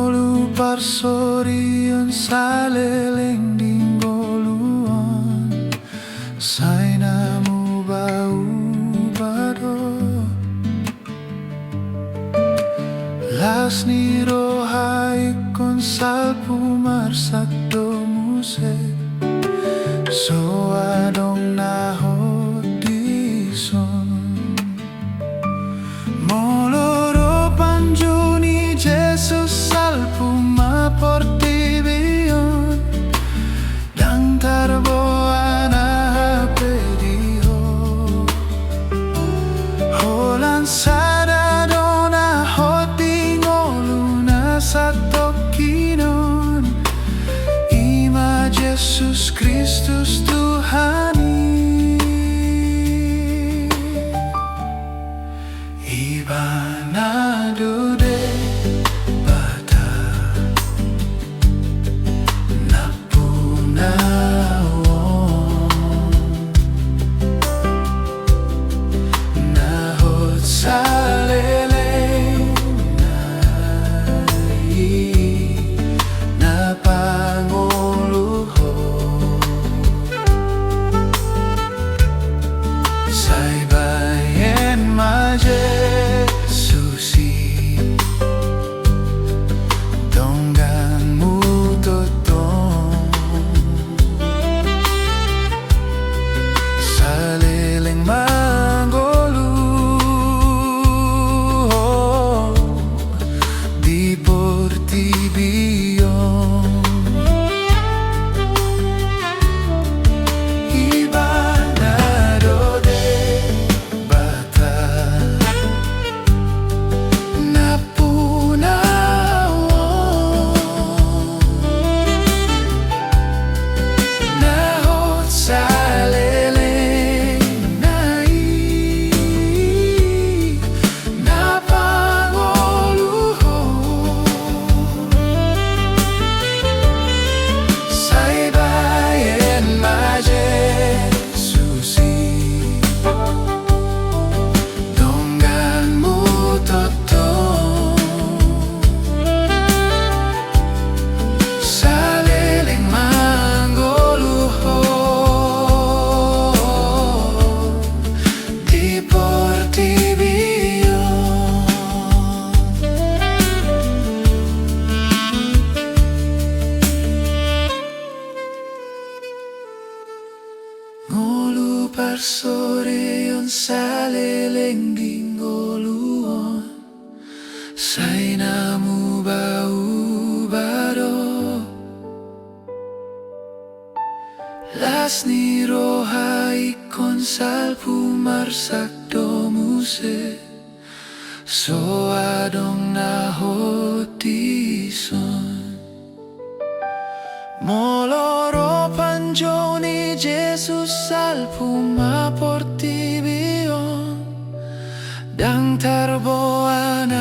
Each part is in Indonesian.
Ngolu parsorian saleleng dinggoluan sainamu bau bado las ni rohai konsalpu marsak domuse so adong nahot dison moloro panjuni Jesus salpu maporti biyon dang tarboan pediho holan sada dona hoti ngoluna satokinon ima Jesus Kristus Tuhani Ibanado de bata napunawon nahot saleleng napanguluho say bayen majesusi donggan mu totong saleleng manggolu di portibion Ibanado de bata napunawon nahot saleleng napangoluho say bayen majesusi donggan mu totong saleleng manggoluho di portibion ngolu parsoreon saleleng dinggoluon sainamu bau bado las ni rohai konsalpu marsak domuse so adong nahot dison moloro panjoni Jesus salpu maporti biyon dang tarboan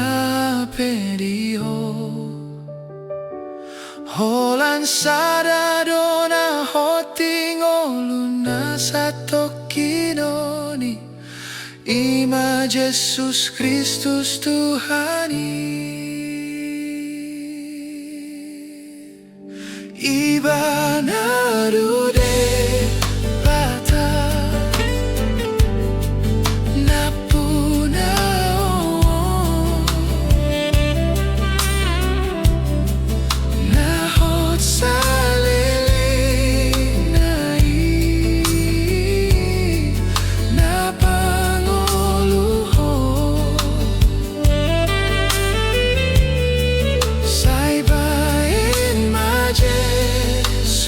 pediho holan sada dona hoti ngoluna satokinoni ima Jesus Kristus Tuhani Ibanado de bata napunawon nahot saleleng napangoluho say bayen majesusi